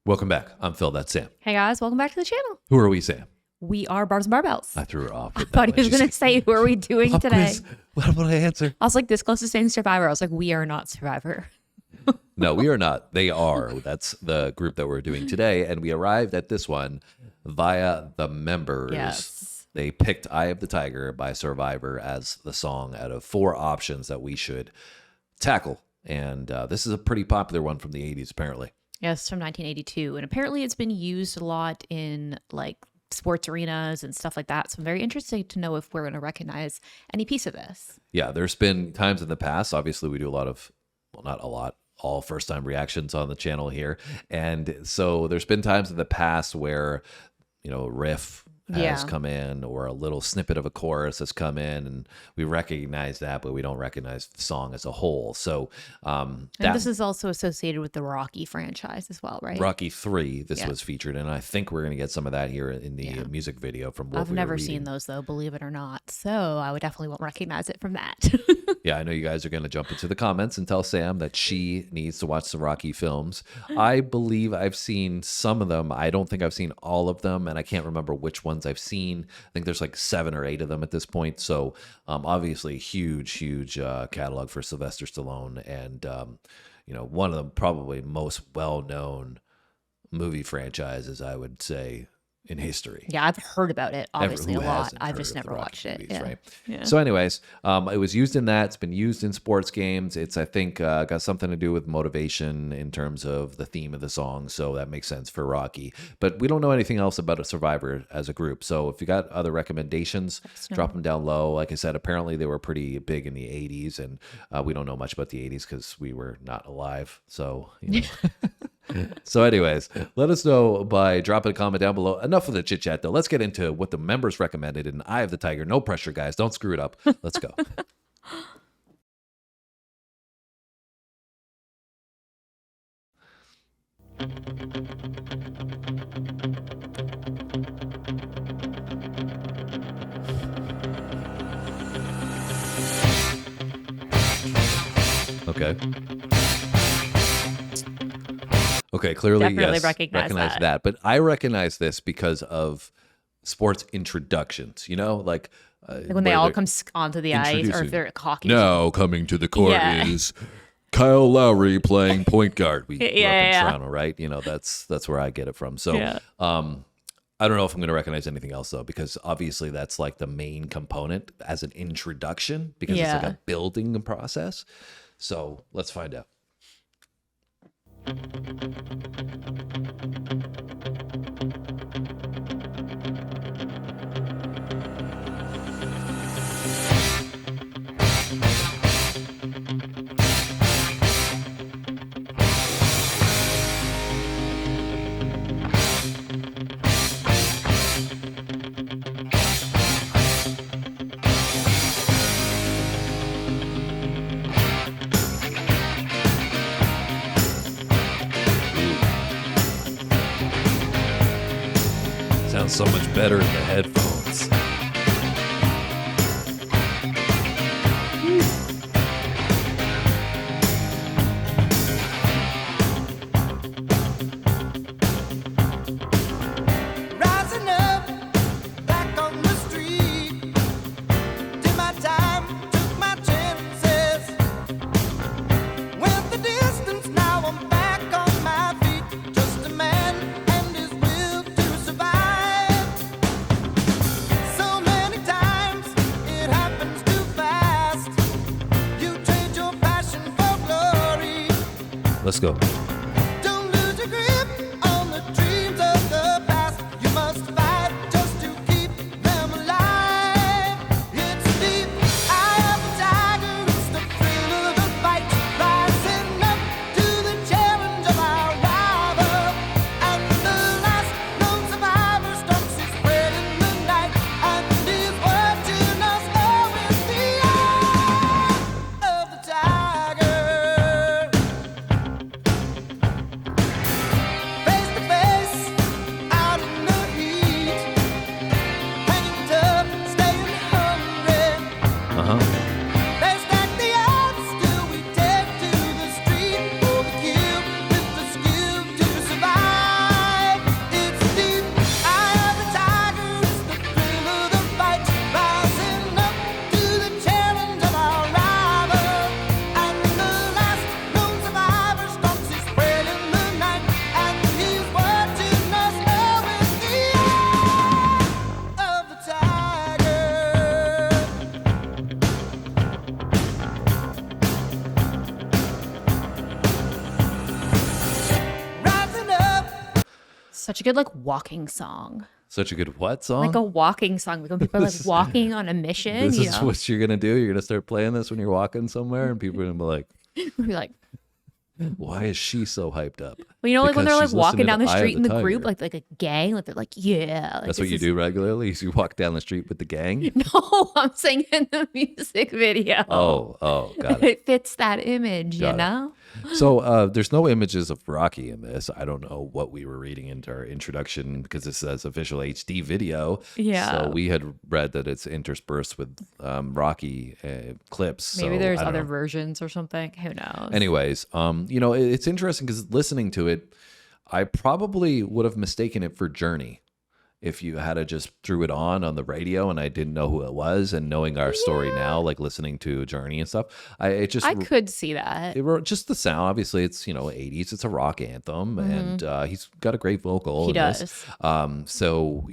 Welcome back. I'm Phil. That's Sam. Hey guys, welcome back to the channel. Who are we, Sam? We are Barbs and Barbells. I threw her off. I thought he was going to say, who are we doing Pop today? quiz. What would I answer? I was like this close to saying Survivor. I was like, we are not Survivor. No, we are not. They are. That's the group that we're doing today. And we arrived at this one via the members. Yes. They picked Eye of the Tiger by Survivor as the song out of 4 options that we should tackle. And this is a pretty popular one from the 80s, apparently. Yes, from 1982. And apparently it's been used a lot in like sports arenas and stuff like that. So I'm very interested to know if we're going to recognize any piece of this. Yeah, there's been times in the past. Obviously, we do a lot of, well, not a lot, all first-time reactions on the channel here. And so there's been times in the past where, riff has come in, or a little snippet of a chorus has come in, and we recognize that, but we don't recognize the song as a whole. So and this is also associated with the Rocky franchise as well, right? Rocky 3, this was featured, and I think we're going to get some of that here in the music video from what I've we never were seen reading. those, though, believe it or not. So I would definitely won't recognize it from that. Yeah, I know you guys are going to jump into the comments and tell Sam that she needs to watch the Rocky films. I believe I've seen some of them. I don't think I've seen all of them, and I can't remember which ones I've seen. I think there's like 7 or 8 of them at this point. So obviously huge catalog for Sylvester Stallone, and one of the probably most well-known movie franchises, I would say, in history. Yeah, I've heard about it, obviously, a lot. I've just heard of never the watched Rocky it. movies, Yeah. right? Yeah. So anyways, it was used in that. It's been used in sports games. It's, I think, got something to do with motivation in terms of the theme of the song. So that makes sense for Rocky. But we don't know anything else about a Survivor as a group. So if you got other recommendations, drop them down low. Like I said, apparently they were pretty big in the 80s. And we don't know much about the 80s because we were not alive. So, So anyways, let us know by dropping a comment down below. Enough of the chit chat though. Let's get into what the members recommended in Eye of the Tiger. No pressure, guys. Don't screw it up. Let's go. Okay. Okay, clearly, Definitely yes, recognize that. But I recognize this because of sports introductions, like when they all come onto the ice, or if they're hockey. Now coming to the court is Kyle Lowry playing point guard. We grew up in Toronto, right? That's where I get it from. So I don't know if I'm going to recognize anything else, though, because obviously that's like the main component as an introduction, because it's like a building process. So let's find out. Sounds so much better in the headphones. Rising up, back on the street. Did my time, took my chances. Went the distance, now I'm back on my feet. Just a man and his will to survive. So many times it happens too fast. You trade your passion for glory. Let's go. Don't lose your grip on the dreams of the past. You must fight just to keep them alive. It's the eye of the tiger, it's the thrill of the fight. Rising up to the challenge of our rival. And the last known survivor stalks his prey in the night. And he's watching us all with the eye of the tiger. Such a good like walking song. Such a good what song? Like a walking song. Like when people are like walking on a mission. This you is know? what you're gonna do. You're gonna start playing this when you're walking somewhere, and people are gonna be like, We'd be like, "Why is she so hyped up?" well, you know, like when Because they're like she's walking listening down to the Eye of street in the Tiger. group, like a gang, like they're like, yeah. Like, That's what this you is- do regularly. You walk down the street with the gang. No, I'm saying in the music video. Oh, got it. It fits that image, Got you it. know? So there's no images of Rocky in this. I don't know what we were reading into our introduction because this says official HD video. Yeah. So we had read that it's interspersed with Rocky clips. Maybe so there's I don't other know. versions or something. Who knows? Anyways, it's interesting because listening to it, I probably would have mistaken it for Journey if you had to just threw it on the radio and I didn't know who it was. And knowing our story now, like listening to Journey and stuff, I could see that. it wrote just the sound. Obviously, it's 80s. It's a rock anthem, and he's got a great vocal. He in this. does. So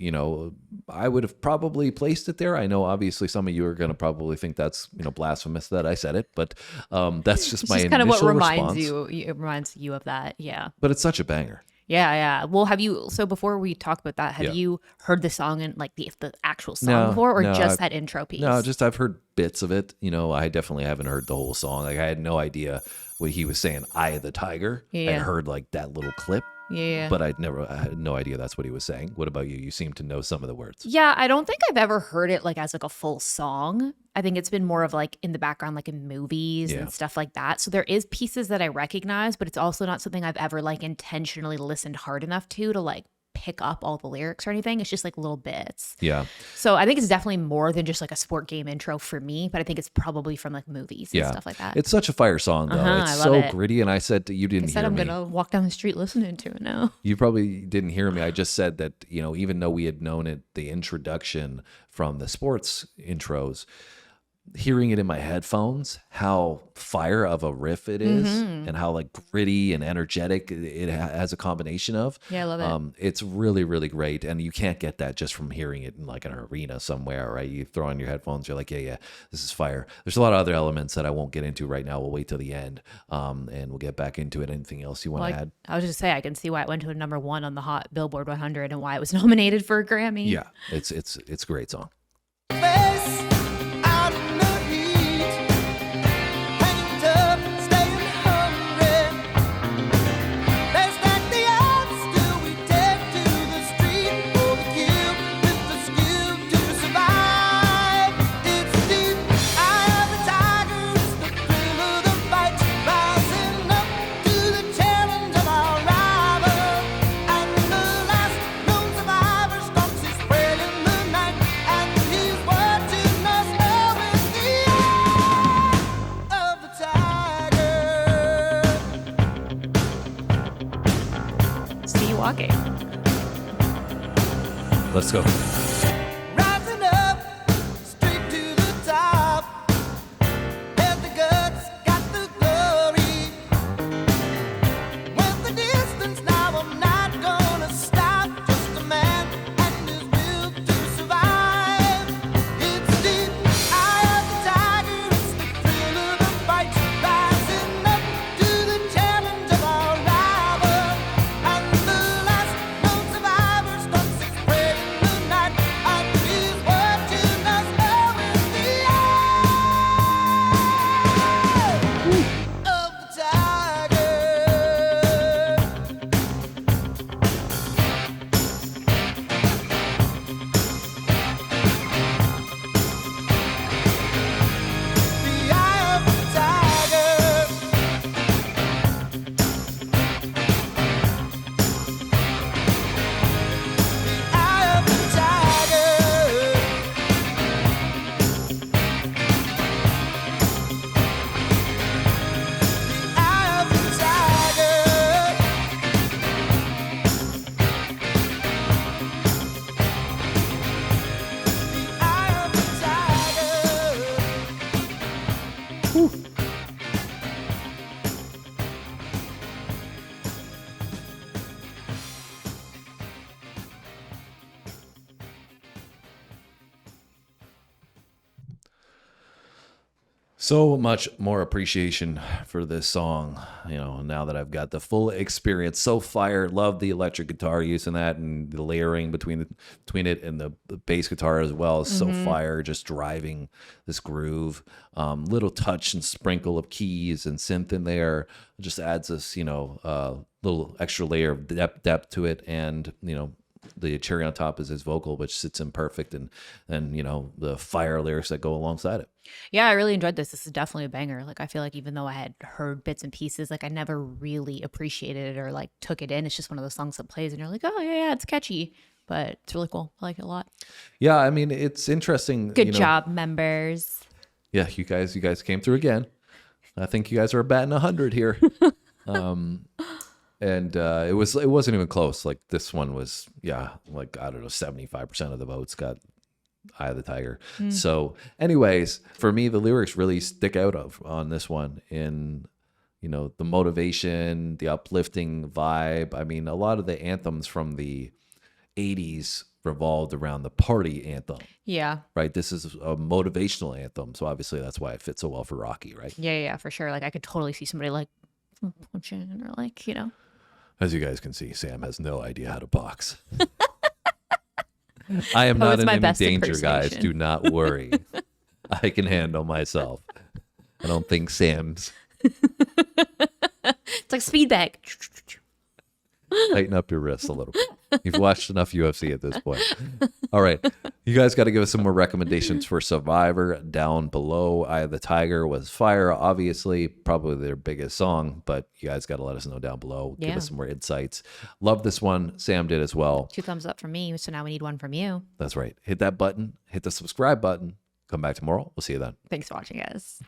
I would have probably placed it there. I know, obviously, some of you are going to probably think that's blasphemous that I said it, but that's just It's my just initial kind of what reminds response. it reminds you of that. Yeah. But it's such a banger. Yeah. Well, so before we talk about that, have Yeah. you heard the song and like the actual song before, or no, just that intro piece? No, just I've heard bits of it. I definitely haven't heard the whole song. Like I had no idea what he was saying. Eye of the Tiger. I Yeah. heard like that little clip. Yeah. But I had no idea that's what he was saying. What about you? You seem to know some of the words. Yeah, I don't think I've ever heard it like as like a full song. I think it's been more of like in the background, like in movies Yeah. and stuff like that. So there is pieces that I recognize, but it's also not something I've ever like intentionally listened hard enough to like pick up all the lyrics or anything. It's just like little bits. Yeah. So I think it's definitely more than just like a sport game intro for me, but I think it's probably from like movies and Yeah. stuff like that. It's such a fire song, though. Uh-huh, It's I love so it. gritty. And I said, you I didn't said hear I'm me. gonna walk down the street listening to it now. You probably didn't hear me. I just said that, even though we had known it, the introduction from the sports intros, hearing it in my headphones, how fire of a riff it is and how like gritty and energetic it has a combination of. Yeah, I love it. It's really, really great. And you can't get that just from hearing it in like an arena somewhere, right? You throw on your headphones, you're like, yeah, this is fire. There's a lot of other elements that I won't get into right now. We'll wait till the end and we'll get back into it. Anything else you want to add? I was just say I can see why it went to a number 1 on the Hot Billboard 100 and why it was nominated for a Grammy. Yeah, it's a great song. Face out in the heat, hanging tough, staying hungry. They stack the odds till we take to the street for the kill with the skill to survive. It's deep, eye of the tiger, it's the thrill of the fight, rising up to the challenge of our rival. And the last known survivor stalks his prey in the night, and he's watching us all with the eye of the tiger. See you walking. Let's go. Rising up, straight to the top. Had the guts, got the glory. Went the distance, now I'm not gonna stop. Just a man and his will to survive. It's deep, eye of the tiger, it's the thrill of the fight. Rising up to the challenge of our rival. And the last known survivor stalks his prey in the night. And So much more appreciation for this song, now that I've got the full experience. So fire, love the electric guitar use in that, and the layering between it and the bass guitar as well is so fire, just driving this groove. Little touch and sprinkle of keys and synth in there just adds this, little extra layer of depth to it, and the cherry on top is his vocal, which sits in perfect, and the fire lyrics that go alongside it. Yeah, I really enjoyed this. This is definitely a banger. Like, I feel like even though I had heard bits and pieces, like I never really appreciated it or like took it in. It's just one of those songs that plays and you're like, oh yeah, it's catchy, but it's really cool. I like it a lot. Yeah, I mean, it's interesting. Good job, members. Yeah, you guys came through again. I think you guys are batting 100 here. And it wasn't even close. Like this one was, like, I don't know, 75% of the votes got Eye of the Tiger. So anyways, for me, the lyrics really stick out on this one in, the motivation, the uplifting vibe. I mean, a lot of the anthems from the 80s revolved around the party anthem. Yeah. Right. This is a motivational anthem. So obviously that's why it fits so well for Rocky, right? Yeah, for sure. Like I could totally see somebody like punching or like, As you guys can see, Sam has no idea how to box. I am That not was in my any best danger, guys. impersonation. Do not worry. I can handle myself. I don't think Sam's. It's like speed bag. Tighten up your wrists a little bit. You've watched enough UFC at this point. All right. You guys got to give us some more recommendations for Survivor down below. Eye of the Tiger was fire, obviously, probably their biggest song, but you guys got to let us know down below. Give Yeah. us some more insights. Love this one. Sam did as well. 2 thumbs up from me. So now we need one from you. That's right. Hit that button. Hit the subscribe button. Come back tomorrow. We'll see you then. Thanks for watching, guys.